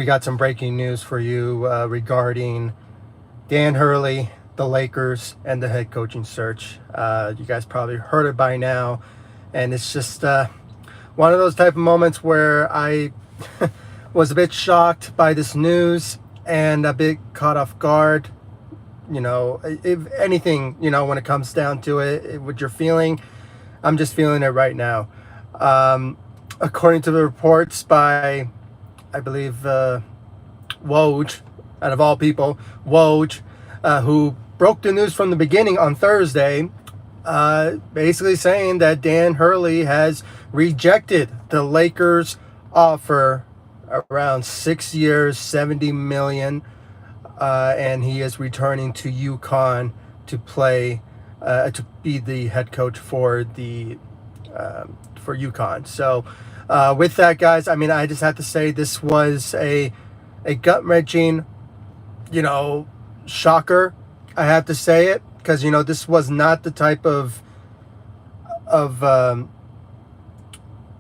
We got some breaking news for you regarding Dan Hurley, the Lakers, and the head coaching search. You guys probably heard it by now, and it's just one of those type of moments where I was a bit shocked by this news and a bit caught off guard. You know, if anything, you know, when it comes down to it, what you're feeling, I'm just feeling it right now. According to the reports by, I believe, Woj, out of all people, Woj, who broke the news from the beginning on Thursday, basically saying that Dan Hurley has rejected the Lakers' offer around 6 years, $70 million, and he is returning to UConn to play, to be the head coach for UConn. So, with that, guys, I mean, I just have to say this was a gut-wrenching, you know, shocker. I have to say it because, you know, this was not the type of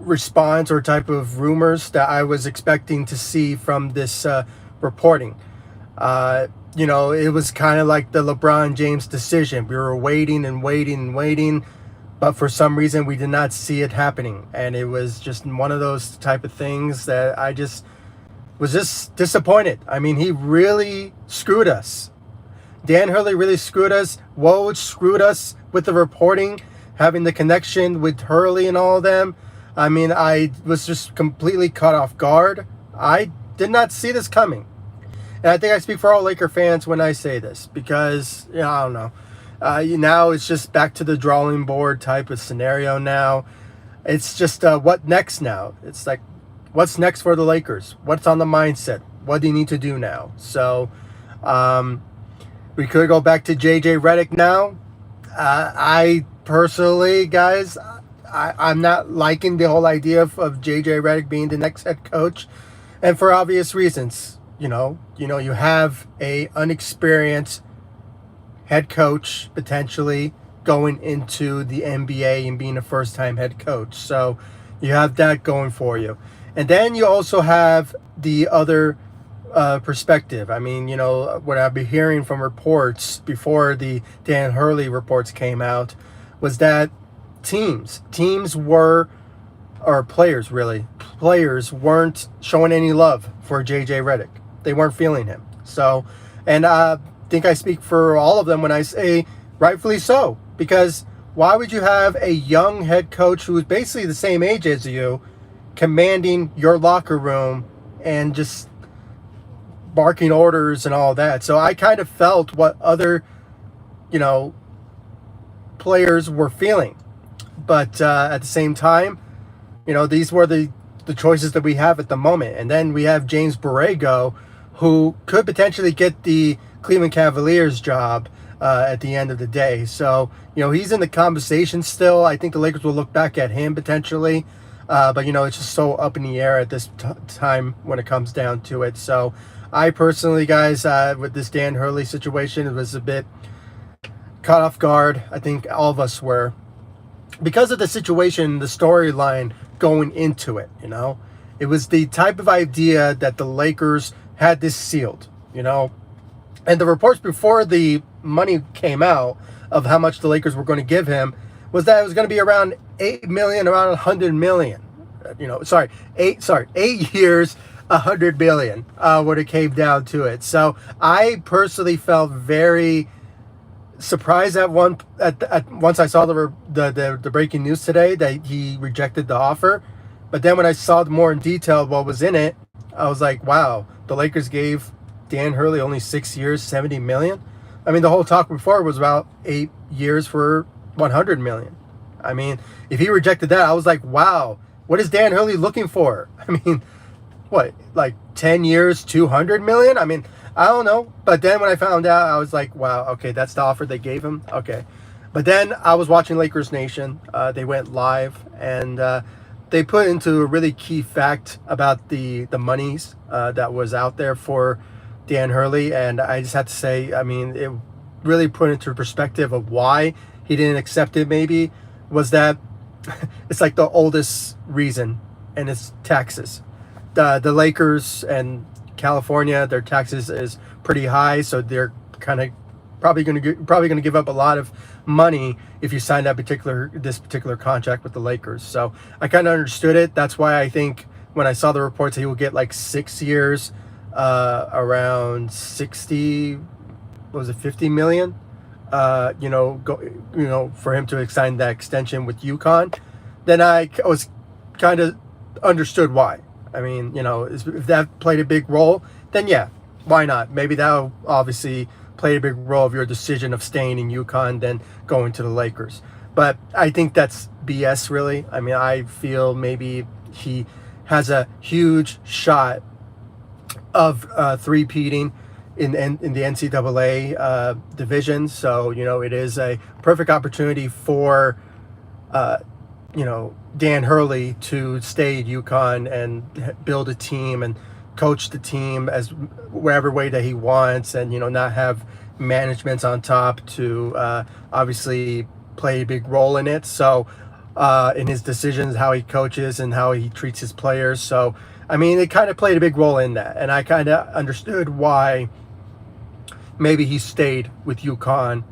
response or type of rumors that I was expecting to see from this reporting. You know, it was kind of like the LeBron James decision. We were waiting and waiting and waiting, but for some reason we did not see it happening. And it was just one of those type of things that I just was just disappointed. I mean, he really screwed us. Dan Hurley really screwed us. Woj screwed us with the reporting, having the connection with Hurley and all of them. I mean, I was just completely caught off guard. I did not see this coming. And I think I speak for all Laker fans when I say this because, you know, I don't know. Now it's just back to the drawing board type of scenario now. It's just what next now? It's like, what's next for the Lakers? What's on the mindset? What do you need to do now? So we could go back to Redick now. I personally, guys, I'm not liking the whole idea of Redick being the next head coach. And for obvious reasons. You know, you have a unexperienced head coach potentially going into the NBA and being a first-time head coach. So you have that going for you. And then you also have the other perspective. I mean, you know, what I've been hearing from reports before the Dan Hurley reports came out was that teams were, or players weren't showing any love for Redick. They weren't feeling him. So, and I think I speak for all of them when I say rightfully so. Because why would you have a young head coach who is basically the same age as you commanding your locker room and just barking orders and all that? So I kind of felt what other, you know, players were feeling. But at the same time, you know, these were the choices that we have at the moment. And then we have James Borrego, who could potentially get the Cleveland Cavaliers job at the end of the day. So, you know, he's in the conversation still. I think the Lakers will look back at him potentially. But, you know, it's just so up in the air at this time when it comes down to it. So I personally, guys, with this Dan Hurley situation, it was a bit caught off guard. I think all of us were. Because of the situation, the storyline going into it, you know. It was the type of idea that the Lakers had this sealed, you know. And the reports before the money came out of how much the Lakers were going to give him was that it was going to be around $8 million, around $100 million. You know, 8 years, $100 million, when it came down to it. So I personally felt very surprised once I saw the breaking news today that he rejected the offer. But then when I saw more in detail what was in it, I was like, wow, the Lakers gave Dan Hurley only 6 years, $70 million. I mean, the whole talk before was about 8 years for $100 million. I mean, if he rejected that, I was like, wow, what is Dan Hurley looking for? I mean, what, like 10 years, $200 million? I mean, I don't know. But then when I found out, I was like, wow, okay, that's the offer they gave him. Okay. But then I was watching Lakers Nation. They went live, and they put into a really key fact about the monies that was out there for Dan Hurley. And I just have to say, I mean, it really put into perspective of why he didn't accept it, maybe, was that it's like the oldest reason, and it's taxes. The Lakers and California, their taxes is pretty high, so they're kind of probably going to give up a lot of money if you sign this particular contract with the Lakers. So I kind of understood it. That's why I think when I saw the reports that he will get like 6 years, around 60, what was it, 50 million, for him to sign that extension with UConn, then I was kind of understood why. I mean, if that played a big role, then yeah, why not? Maybe that obviously played a big role of your decision of staying in UConn than going to the Lakers. But I think that's BS, really. I mean, I feel maybe he has a huge shot of three-peating in the NCAA division. So, it is a perfect opportunity for, Dan Hurley to stay at UConn and build a team and coach the team as whatever way that he wants, and not have managements on top to obviously play a big role in it. So in his decisions, how he coaches and how he treats his players. So I mean, it kind of played a big role in that, and I kind of understood why maybe he stayed with UConn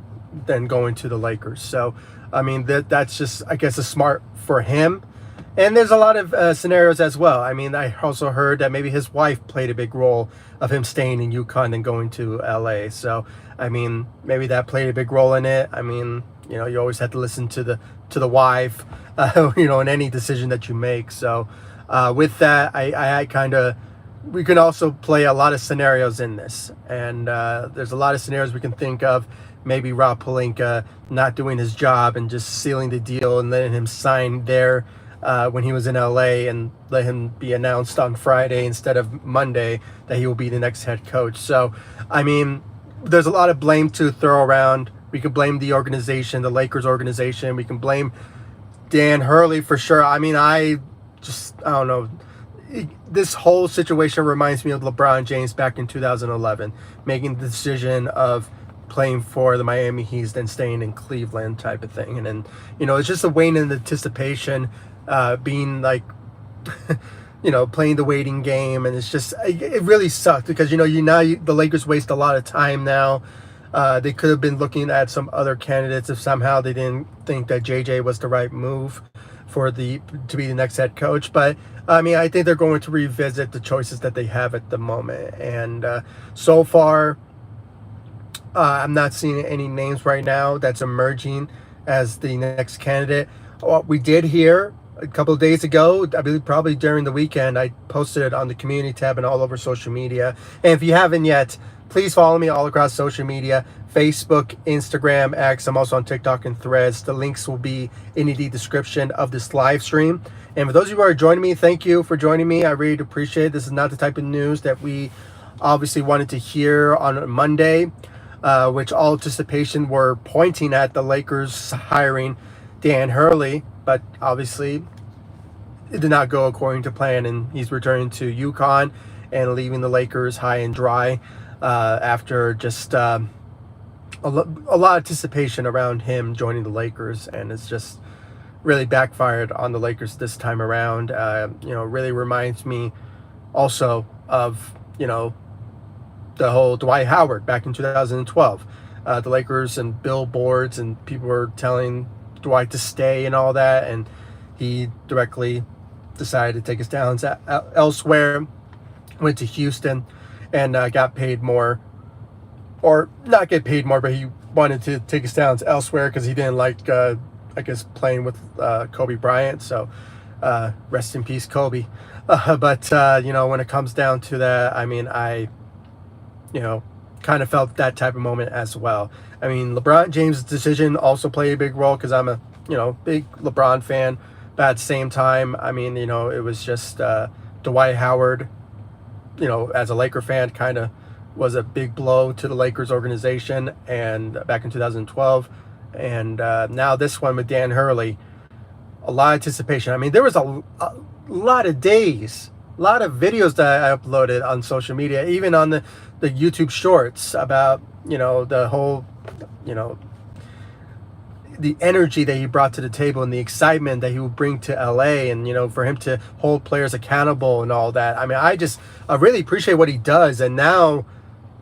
than going to the Lakers. So I mean, that's just, I guess, a smart for him. And there's a lot of scenarios as well. I mean, I also heard that maybe his wife played a big role of him staying in UConn and going to LA. So, I mean, maybe that played a big role in it. I mean, you always have to listen to the wife, in any decision that you make. So, with that, I kind of, we can also play a lot of scenarios in this. And there's a lot of scenarios we can think of. Maybe Rob Pelinka not doing his job and just sealing the deal and letting him sign there when he was in LA, and let him be announced on Friday instead of Monday that he will be the next head coach. So, I mean, there's a lot of blame to throw around. We could blame the organization, the Lakers organization. We can blame Dan Hurley for sure. I mean, I don't know. This whole situation reminds me of LeBron James back in 2011, making the decision of playing for the Miami Heat and staying in Cleveland type of thing. And then, it's just a waning in anticipation, being like, playing the waiting game. And it's just, it really sucked because, the Lakers waste a lot of time now. They could have been looking at some other candidates if somehow they didn't think that JJ was the right move to be the next head coach. But I mean, I think they're going to revisit the choices that they have at the moment. And so far, I'm not seeing any names right now that's emerging as the next candidate. We did hear a couple of days ago, I believe probably during the weekend, I posted it on the community tab and all over social media. And if you haven't yet, please follow me all across social media, Facebook, Instagram, X. I'm also on TikTok and Threads. The links will be in the description of this live stream. And for those of you who are joining me, thank you for joining me. I really appreciate it. This is not the type of news that we obviously wanted to hear on Monday, which all anticipation were pointing at the Lakers hiring Dan Hurley, but obviously it did not go according to plan, and he's returning to UConn and leaving the Lakers high and dry after just a lot of anticipation around him joining the Lakers, and it's just really backfired on the Lakers this time around. Really reminds me also of, the whole Dwight Howard back in 2012. The Lakers and billboards and people were telling Dwight to stay and all that, and he directly decided to take his talents elsewhere, went to Houston, and got paid more, or not get paid more, but he wanted to take his talents elsewhere because he didn't like, I guess, playing with Kobe Bryant. So rest in peace, Kobe. But when it comes down to that, I mean, I kind of felt that type of moment as well. I mean, LeBron James' decision also played a big role because I'm a, big LeBron fan. But at the same time, I mean, it was just Dwight Howard, as a Laker fan, kind of was a big blow to the Lakers organization, and back in 2012. And now this one with Dan Hurley, a lot of anticipation. I mean, there was a lot of days, a lot of videos that I uploaded on social media, even on the YouTube shorts about, the whole, the energy that he brought to the table and the excitement that he would bring to LA, and for him to hold players accountable and all that. I mean, I really appreciate what he does. And now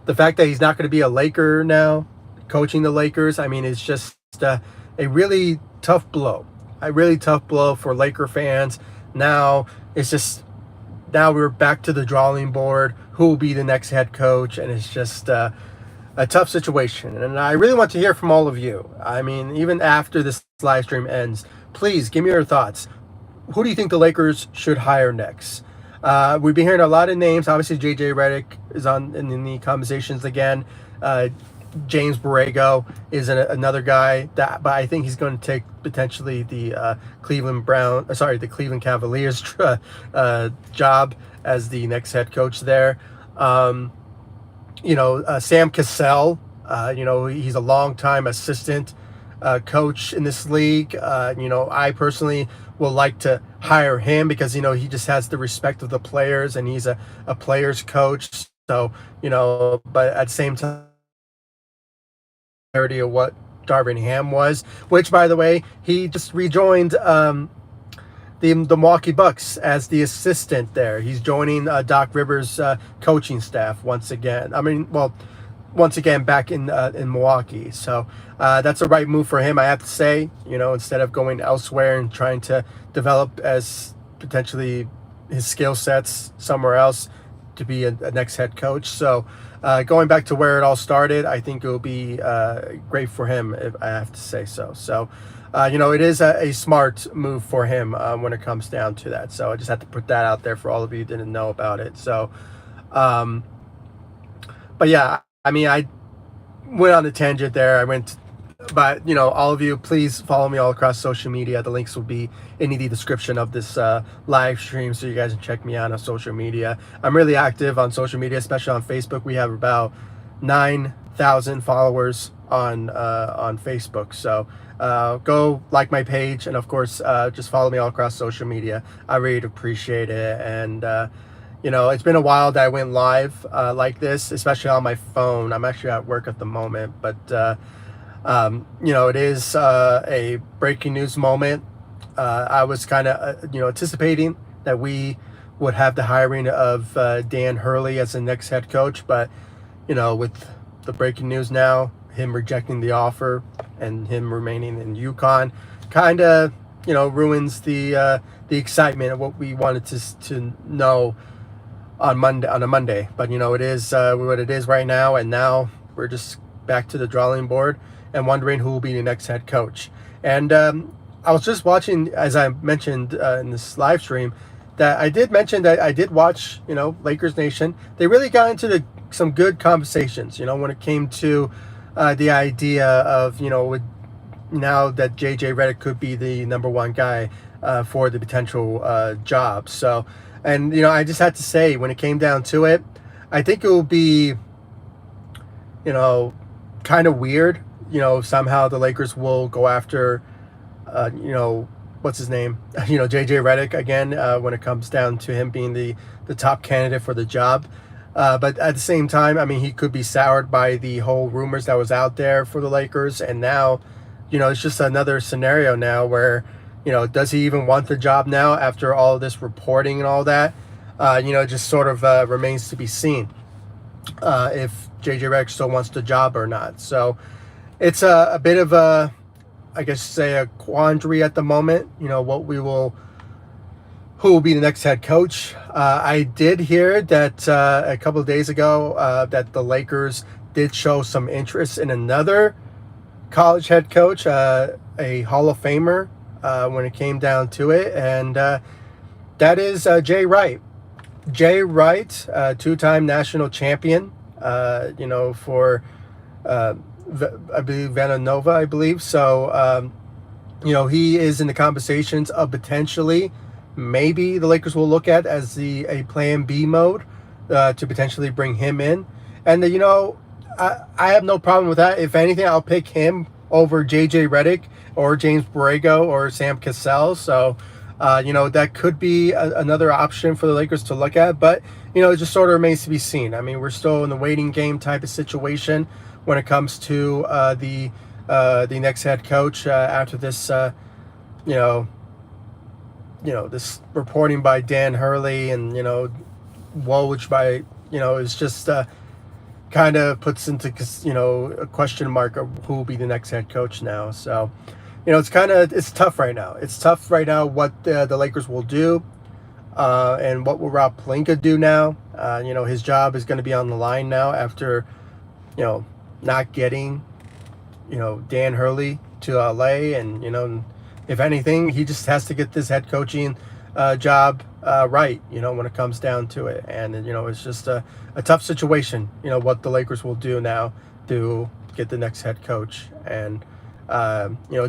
the fact that he's not going to be a Laker now, coaching the Lakers, I mean, it's just a really tough blow. A really tough blow for Laker fans. Now we're back to the drawing board. Who will be the next head coach? And it's just a tough situation. And I really want to hear from all of you. I mean, even after this live stream ends, please give me your thoughts. Who do you think the Lakers should hire next? We've been hearing a lot of names. Obviously, JJ Redick is in the conversations again. James Borrego is another guy but I think he's going to take potentially the Cleveland Cavaliers job as the next head coach there. Sam Cassell, he's a longtime assistant coach in this league. I personally will like to hire him because, he just has the respect of the players, and he's a player's coach. So, but at the same time, of what Darvin Ham was, which, by the way, he just rejoined the Milwaukee Bucks as the assistant there. He's joining Doc Rivers' coaching staff once again. Once again back in Milwaukee. So that's a right move for him, I have to say. Instead of going elsewhere and trying to develop as potentially his skill sets somewhere else to be a next head coach. So going back to where it all started, I think it will be great for him, if I have to say so. So, it is a smart move for him when it comes down to that. So I just had to put that out there for all of you who didn't know about it. So, but yeah, I mean, I went on a tangent there. But, all of you, please follow me all across social media. The links will be in the description of this live stream, so you guys can check me out on social media. I'm really active on social media, especially on Facebook. We have about 9,000 followers on Facebook. So go like my page, and of course, just follow me all across social media. I really appreciate it. And it's been a while that I went live like this, especially on my phone. I'm actually at work at the moment, but it is a breaking news moment. I was kind of, anticipating that we would have the hiring of Dan Hurley as the next head coach, but, with the breaking news now, him rejecting the offer and him remaining in UConn, kind of, ruins the excitement of what we wanted to know on a Monday. But it is what it is right now, and now we're just back to the drawing board and wondering who will be the next head coach. And I was just watching, as I mentioned in this live stream, that I did mention that I did watch, Lakers Nation. They really got into some good conversations, when it came to the idea of, now that JJ Redick could be the number one guy for the potential job. So, and, I just had to say, when it came down to it, I think it will be, kind of weird, somehow the Lakers will go after, what's his name? JJ Redick again, when it comes down to him being the top candidate for the job. But at the same time, I mean, he could be soured by the whole rumors that was out there for the Lakers. And now, it's just another scenario now where, does he even want the job now after all of this reporting and all that? It just sort of remains to be seen if JJ Redick still wants the job or not. So it's a bit of a, I guess, say a quandary at the moment. Who will be the next head coach? I did hear that a couple of days ago that the Lakers did show some interest in another college head coach, a Hall of Famer, when it came down to it, and that is Jay Wright. Jay Wright, two-time national champion, for I believe Villanova, I believe. So, he is in the conversations of potentially, maybe the Lakers will look at as a plan B mode to potentially bring him in. And, I have no problem with that. If anything, I'll pick him over JJ Redick or James Borrego or Sam Cassell. So, that could be another option for the Lakers to look at. But, it just sort of remains to be seen. I mean, we're still in the waiting game type of situation when it comes to the the next head coach after this, you know, this reporting by Dan Hurley and Woj by is just kind of puts into a question mark of who will be the next head coach now. So it's tough right now. It's tough right now what the Lakers will do, and what will Rob Pelinka do now. His job is going to be on the line now after not getting Dan Hurley to LA, and if anything, he just has to get this head coaching job right, when it comes down to it. And it's just a tough situation, what the Lakers will do now to get the next head coach. And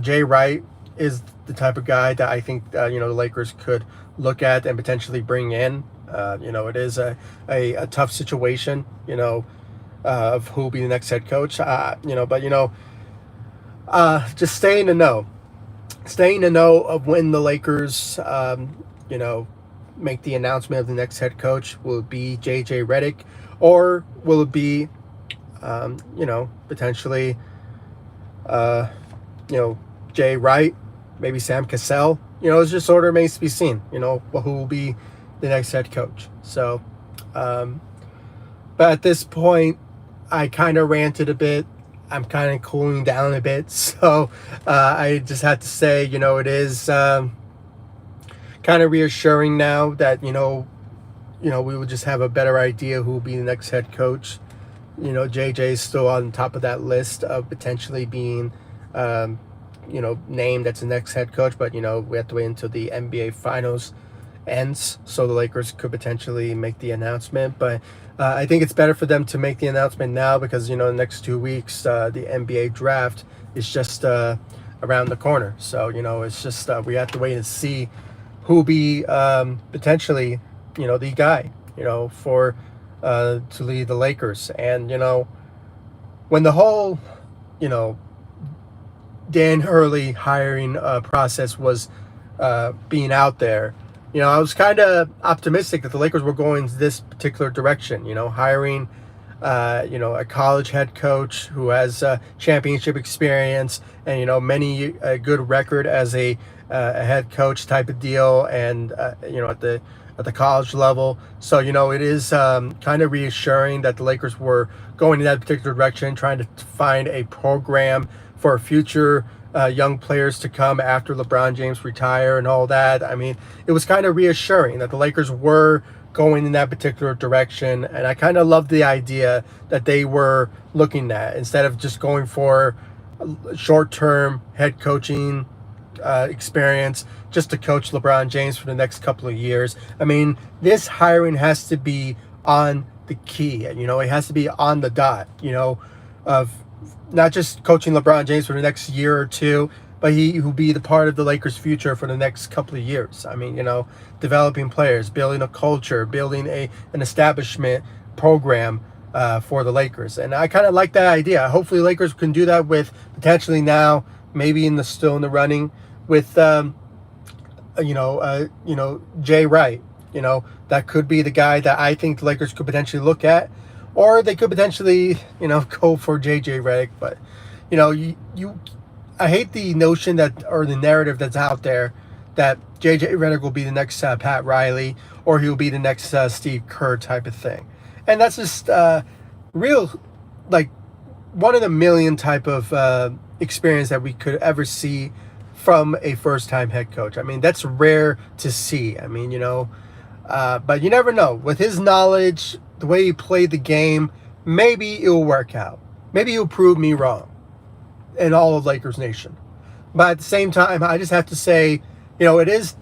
Jay Wright is the type of guy that I think the Lakers could look at and potentially bring in. It is a tough situation, of who will be the next head coach. Just stay in the know. Staying to know of when the Lakers, make the announcement of the next head coach. Will it be J.J. Redick, or will it be, potentially, Jay Wright, maybe Sam Cassell? It's just sort of remains to be seen. Who will be the next head coach. So, but at this point, I kind of ranted a bit. I'm kind of cooling down a bit, so I just had to say, it is kind of reassuring now that we will just have a better idea who will be the next head coach. JJ is still on top of that list of potentially being, named as the next head coach, but we have to wait until the NBA Finals ends, so the Lakers could potentially make the announcement. But I think it's better for them to make the announcement now because, the next 2 weeks, the NBA draft is just around the corner. So, it's just we have to wait and see who will be potentially, the guy, for to lead the Lakers. And, when the whole, Dan Hurley hiring process was being out there, I was kind of optimistic that the Lakers were going this particular direction, hiring, a college head coach who has championship experience and, many a good record as a head coach type of deal, and, at the college level. So, it is kind of reassuring that the Lakers were going in that particular direction, trying to find a program for future young players to come after LeBron James retire and all that. I mean, it was kind of reassuring that the Lakers were going in that particular direction, and I kind of loved the idea that they were looking at, instead of just going for short-term head coaching experience just to coach LeBron James for the next couple of years. I mean, this hiring has to be on the key, it has to be on the dot, of not just coaching LeBron James for the next year or two, but he will be the part of the Lakers' future for the next couple of years. I mean, developing players, building a culture, building an establishment program for the Lakers. And I kind of like that idea. Hopefully Lakers can do that with potentially now, maybe still in the running with, Jay Wright. That could be the guy that I think the Lakers could potentially look at. Or they could potentially, go for J.J. Redick. But, I hate the notion or the narrative that's out there that J.J. Redick will be the next Pat Riley, or he'll be the next Steve Kerr type of thing. And that's just real, like, one in a million type of experience that we could ever see from a first-time head coach. I mean, that's rare to see. I mean, but you never know. With his knowledge, the way he played the game, maybe it will work out. Maybe he'll prove me wrong in all of Lakers Nation. But at the same time, I just have to say, it is,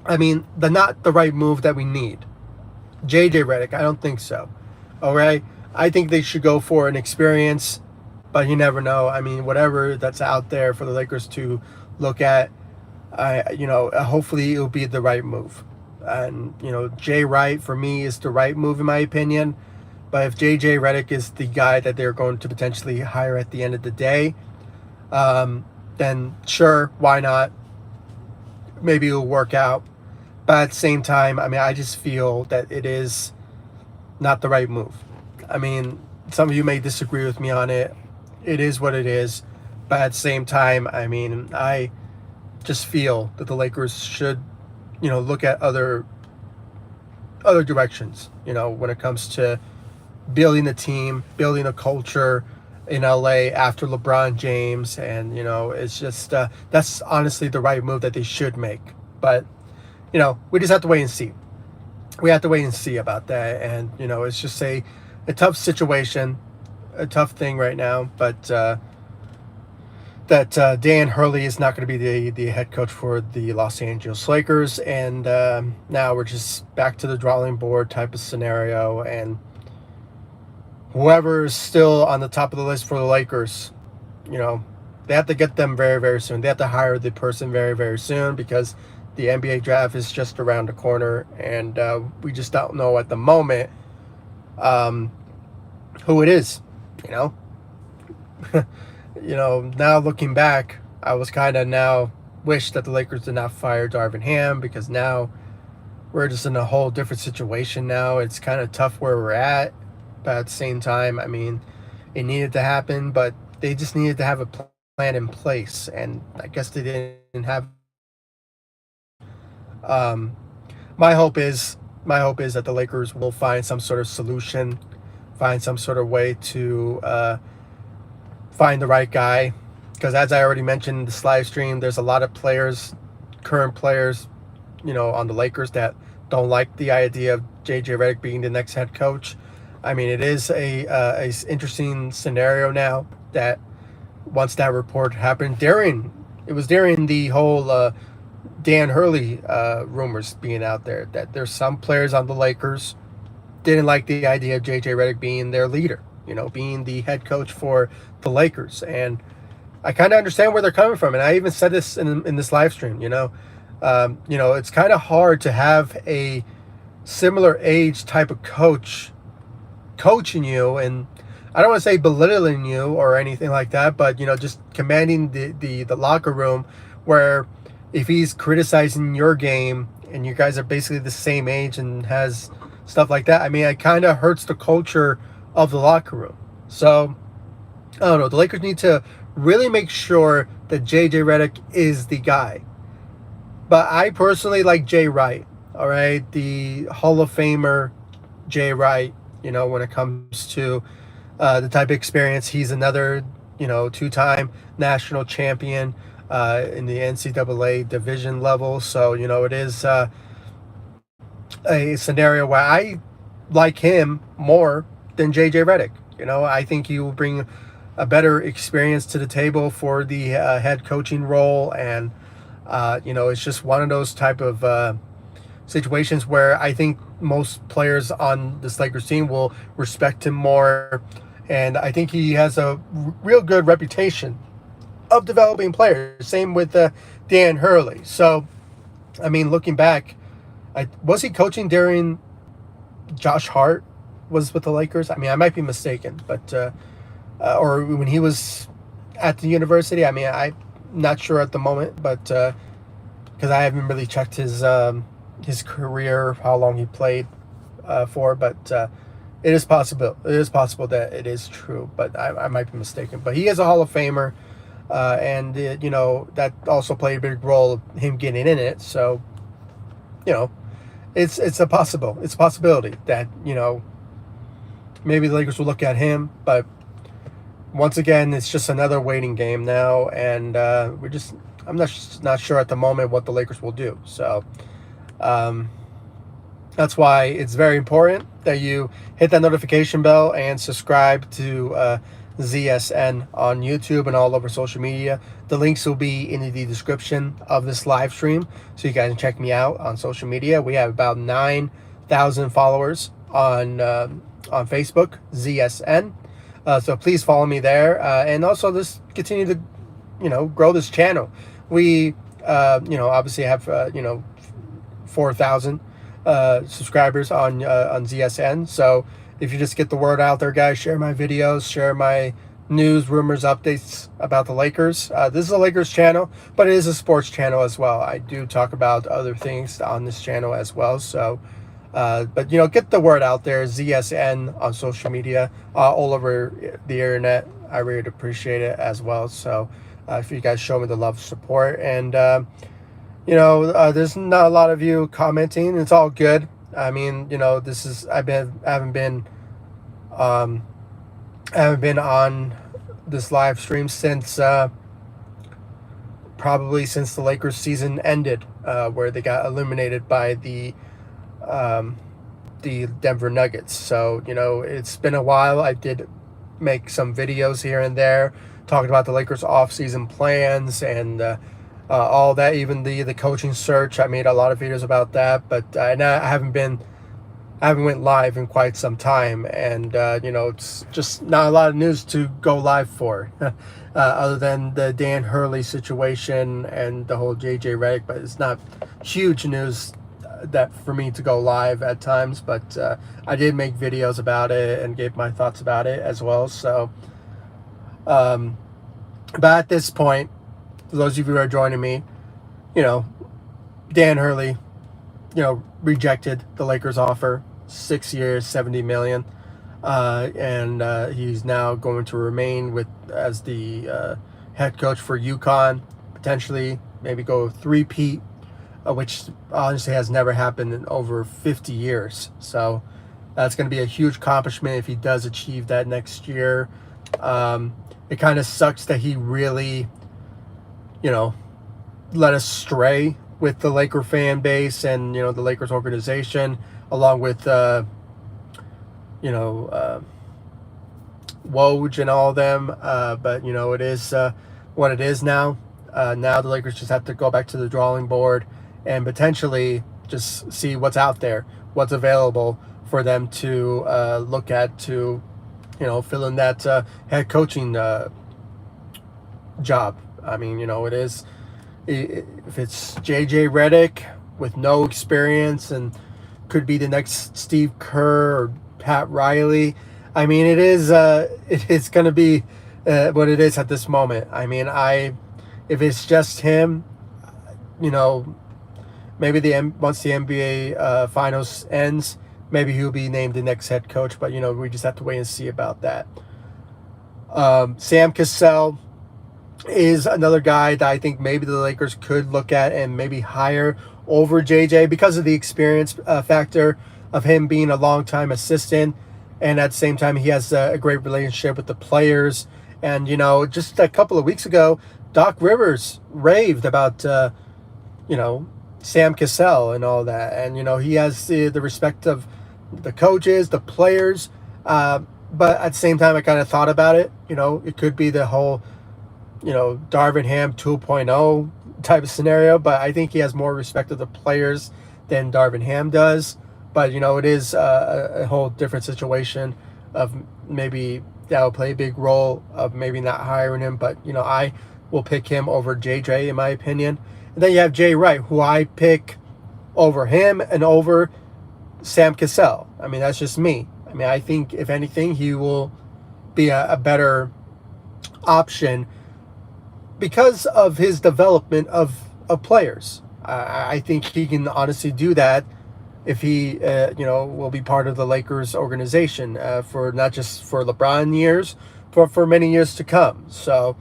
not the right move that we need. J.J. Redick, I don't think so. All right? I think they should go for an experience, but you never know. I mean, whatever that's out there for the Lakers to look at, hopefully it'll be the right move. And, Jay Wright, for me, is the right move, in my opinion. But if J.J. Redick is the guy that they're going to potentially hire at the end of the day, then sure, why not? Maybe it'll work out. But at the same time, I just feel that it is not the right move. Some of you may disagree with me on it. It is what it is. But at the same time, I mean, I just feel that the Lakers should, look at other directions, when it comes to building a team, building a culture in LA after LeBron James. And, it's just, that's honestly the right move that they should make. But, we just have to wait and see. We have to wait and see about that. And, it's just a tough situation, a tough thing right now. But that Dan Hurley is not going to be the head coach for the Los Angeles Lakers. And now we're just back to the drawing board type of scenario. And whoever is still on the top of the list for the Lakers, they have to get them very, very soon. They have to hire the person very, very soon, because the NBA draft is just around the corner, and we just don't know at the moment who it is. Now looking back, I was kind of now wish that the Lakers did not fire Darvin Ham, because now we're just in a whole different situation now. It's kind of tough where we're at, but at the same time, I mean, it needed to happen, but they just needed to have a plan in place, and I guess they didn't have. My hope is that the Lakers will find some sort of solution, find some sort of way to find the right guy, because as I already mentioned in this live stream, there's a lot of current players, on the Lakers that don't like the idea of JJ Redick being the next head coach. I mean, it is a interesting scenario now that once that report happened, during the whole Dan Hurley rumors being out there, that there's some players on the Lakers didn't like the idea of JJ Redick being their leader, being the head coach for the Lakers. And I kind of understand where they're coming from. And I even said this in this live stream, it's kind of hard to have a similar age type of coach coaching you, and I don't want to say belittling you or anything like that, but just commanding the locker room, where if he's criticizing your game and you guys are basically the same age and has stuff like that, I mean, it kind of hurts the culture of the locker room. So I don't know, the Lakers need to really make sure that JJ Redick is the guy. But I personally like Jay Wright, all right, the Hall of Famer Jay Wright. When it comes to the type of experience, he's another, two-time national champion in the NCAA division level. So, it is a scenario where I like him more than JJ Redick. I think he will bring a better experience to the table for the head coaching role. And, it's just one of those type of situations where I think most players on this Lakers team will respect him more. And I think he has a real good reputation of developing players. Same with Dan Hurley. So, I mean, looking back, was he coaching during Josh Hart was with the Lakers? I mean, I might be mistaken, but or when he was at the university. I mean, I'm not sure at the moment, but because I haven't really checked his career, how long he played for, but it is possible. It is possible that it is true, but I might be mistaken. But he is a Hall of Famer, and that also played a big role of him getting in it. So, it's a possibility that maybe the Lakers will look at him. But once again, it's just another waiting game now, and I'm not sure at the moment what the Lakers will do. So. That's why it's very important that you hit that notification bell and subscribe to ZSN on YouTube and all over social media. The links will be in the description of this live stream, so you guys can check me out on social media. We have about 9,000 followers on Facebook, ZSN. So please follow me there, and also just continue to grow this channel. We obviously have 4,000 subscribers on ZSN. So if you just get the word out there, guys, share my videos, share my news, rumors, updates about the Lakers. This is a Lakers channel, but it is a sports channel as well. I do talk about other things on this channel as well. So But get the word out there. ZSN on social media, all over the internet. I really appreciate it as well. So if you guys show me the love, support, and there's not a lot of you commenting. It's all good. I mean, this is I haven't been on this live stream since probably since the Lakers season ended, where they got eliminated by the Denver Nuggets. So it's been a while. I did make some videos here and there talking about the Lakers off-season plans and all that, even the coaching search. I made a lot of videos about that, but I haven't went live in quite some time, and it's just not a lot of news to go live for, other than the Dan Hurley situation and the whole JJ Redick. But it's not huge news that for me to go live at times. But I did make videos about it and gave my thoughts about it as well. So, but at this point, for those of you who are joining me, Dan Hurley, rejected the Lakers offer, 6 years, $70 million, and he's now going to remain as the head coach for UConn, potentially maybe go three-peat, which honestly has never happened in over 50 years. So that's going to be a huge accomplishment if he does achieve that next year. It kind of sucks that he really, led us stray with the Laker fan base and the Lakers organization, along with Woj and all of them. But it is what it is now. Now the Lakers just have to go back to the drawing board and potentially just see what's out there, what's available for them to look at to fill in that head coaching job. I mean, it is, if it's JJ Redick with no experience and could be the next Steve Kerr or Pat Riley, I mean, it is going to be what it is at this moment. I mean, if it's just him, maybe once the NBA finals ends, maybe he'll be named the next head coach. But we just have to wait and see about that. Sam Cassell is another guy that I think maybe the Lakers could look at and maybe hire over JJ because of the experience factor of him being a longtime assistant, and at the same time he has a great relationship with the players. And just a couple of weeks ago, Doc Rivers raved about Sam Cassell and all that, and he has the respect of the coaches, the players. But at the same time, I kind of thought about it. It could be the whole Darvin Ham 2.0 type of scenario, but I think he has more respect of the players than Darvin Ham does. But it is a whole different situation of maybe that will play a big role of maybe not hiring him. But I will pick him over JJ in my opinion. And then you have Jay Wright, who I pick over him and over Sam Cassell. I mean, that's just me. I mean, I think if anything, he will be a better option because of his development of players. I think he can honestly do that if he, will be part of the Lakers organization for not just for LeBron years, but for many years to come. So,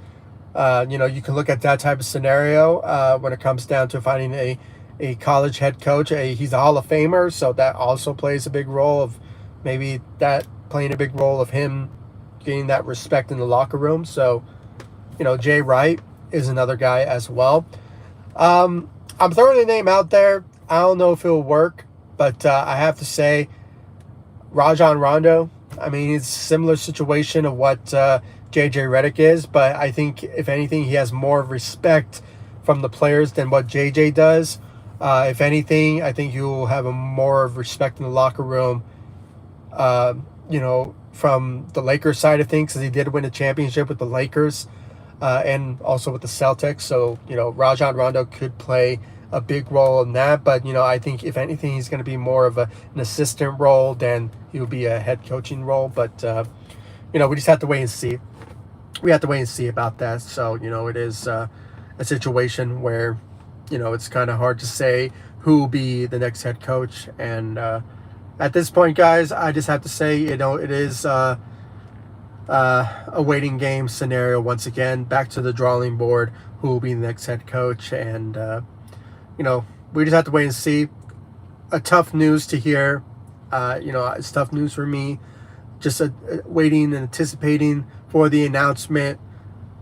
you can look at that type of scenario when it comes down to finding a college head coach. He's a Hall of Famer, so that also plays a big role of maybe that playing a big role of him getting that respect in the locker room. So, Jay Wright is another guy as well. I'm throwing a name out there. I don't know if it'll work, but I have to say Rajon Rondo. I mean, it's a similar situation of what JJ Redick is, but I think if anything, he has more respect from the players than what JJ does. If anything, I think you'll have a more of respect in the locker room, from the Lakers side of things, because he did win a championship with the Lakers and also with the Celtics. So, Rajon Rondo could play a big role in that. But, I think if anything, he's going to be more of an assistant role than he will be a head coaching role. But, we just have to wait and see. We have to wait and see about that. So, it is a situation where, it's kind of hard to say who will be the next head coach. And, at this point, guys, I just have to say, it is a waiting game scenario once again. Back to the drawing board. Who will be the next head coach? And we just have to wait and see. A tough news to hear. It's tough news for me. Just waiting and anticipating for the announcement,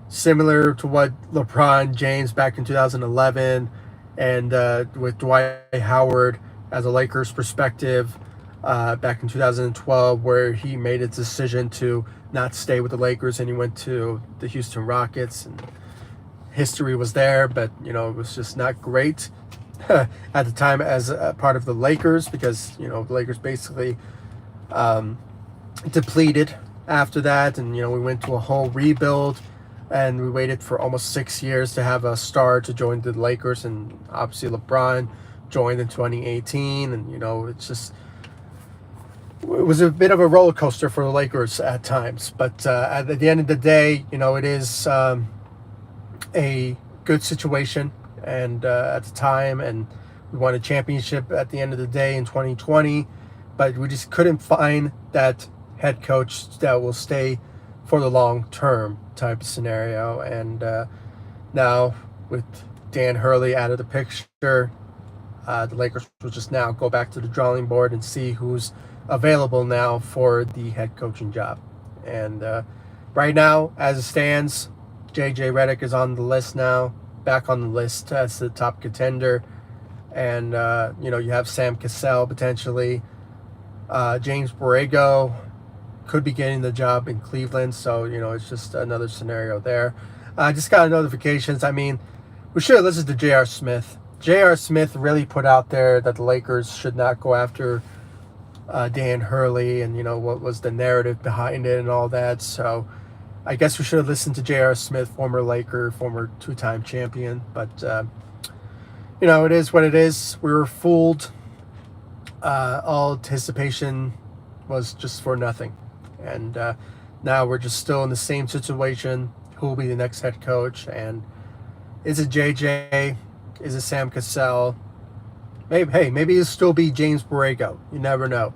similar to what LeBron James back in 2011, and with Dwight Howard as a Lakers perspective back in 2012, where he made a decision to not stay with the Lakers and he went to the Houston Rockets. And history was there, but it was just not great at the time as a part of the Lakers, because the Lakers basically depleted after that, and we went to a whole rebuild, and we waited for almost 6 years to have a star to join the Lakers, and obviously LeBron joined in 2018, and it was a bit of a roller coaster for the Lakers at times. But at the end of the day, it is a good situation, and at the time, and we won a championship at the end of the day in 2020, but we just couldn't find that head coach that will stay for the long term type of scenario. And now with Dan Hurley out of the picture, the Lakers will just now go back to the drawing board and see who's available now for the head coaching job. And right now, as it stands, JJ Redick is on the list now, back on the list as the top contender. And you have Sam Cassell potentially. James Borrego could be getting the job in Cleveland, so it's just another scenario there. I just got notifications. I mean, we should have listened to J.R. Smith. J.R. Smith really put out there that the Lakers should not go after Dan Hurley, and what was the narrative behind it and all that. So I guess we should have listened to J.R. Smith, former Laker, former two-time champion. But it is what it is. We were fooled. All anticipation was just for nothing. And now we're just still in the same situation. Who will be the next head coach? And is it JJ? Is it Sam Cassell? Maybe it'll still be James Borrego. You never know.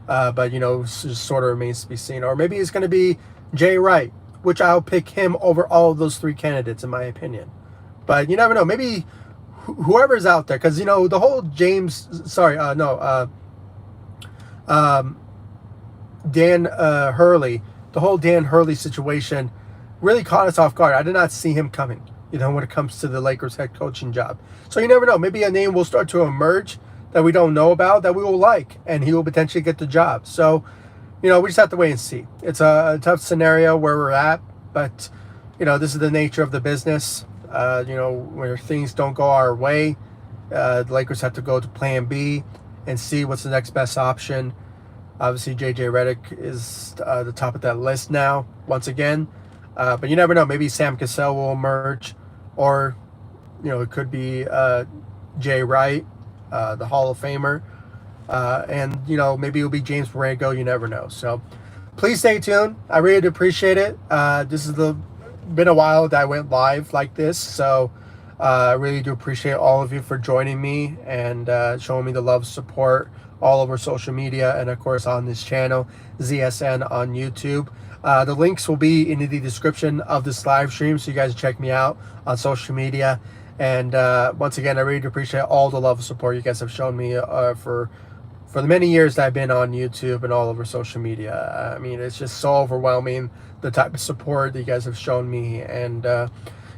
But, it just sort of remains to be seen. Or maybe it's going to be Jay Wright, which I'll pick him over all of those three candidates, in my opinion. But you never know. Maybe whoever's out there, because, the whole Dan Hurley, the whole Dan Hurley situation really caught us off guard. I did not see him coming, when it comes to the Lakers head coaching job. So you never know. Maybe a name will start to emerge that we don't know about, that we will like, and he will potentially get the job. So, we just have to wait and see. It's a tough scenario where we're at, but, this is the nature of the business. Where things don't go our way, the Lakers have to go to plan B and see what's the next best option. Obviously, JJ Redick is the top of that list now, once again. But you never know. Maybe Sam Cassell will emerge, or, it could be Jay Wright, the Hall of Famer. And, maybe it'll be James Borrego. You never know. So please stay tuned. I really do appreciate it. This is been a while that I went live like this. So I really do appreciate all of you for joining me and showing me the love, support all over social media, and of course on this channel, ZSN on YouTube. The links will be in the description of this live stream, so you guys check me out on social media. And once again, I really do appreciate all the love and support you guys have shown me for the many years that I've been on YouTube and all over social media. I mean, it's just so overwhelming, the type of support that you guys have shown me. And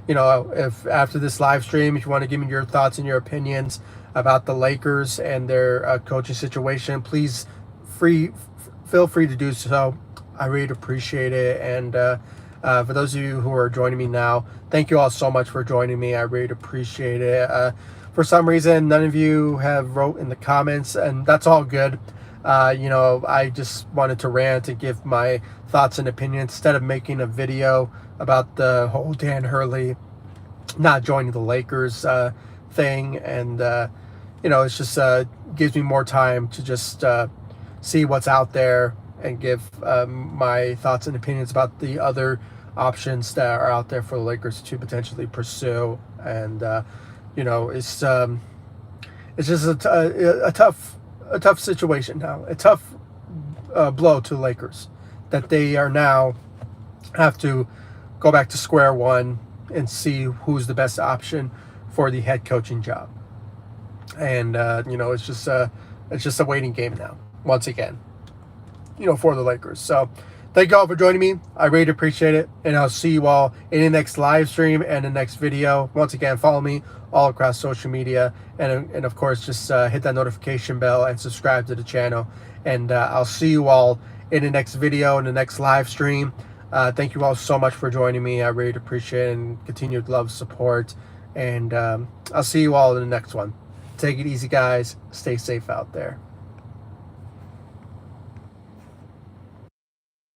if after this live stream, if you want to give me your thoughts and your opinions about the Lakers and their coaching situation, please feel free to do so. I really appreciate it. And for those of you who are joining me now, thank you all so much for joining me. I really appreciate it. For some reason, none of you have wrote in the comments, and that's all good. I just wanted to rant and give my thoughts and opinions instead of making a video about the whole Dan Hurley not joining the Lakers thing. And it's just gives me more time to just see what's out there and give my thoughts and opinions about the other options that are out there for the Lakers to potentially pursue. And it's just a tough a tough situation now, a tough blow to the Lakers, that they are now have to go back to square one and see who's the best option for the head coaching job. And it's just a waiting game now, once again, for the Lakers. So thank you all for joining me. I really appreciate it, and I'll see you all in the next live stream and the next video. Once again, follow me all across social media, and of course, just hit that notification bell and subscribe to the channel. And I'll see you all in the next video, in the next live stream. Thank you all so much for joining me. I really appreciate it, and continued love, support, and I'll see you all in the next one. Take it easy, guys. Stay safe out there.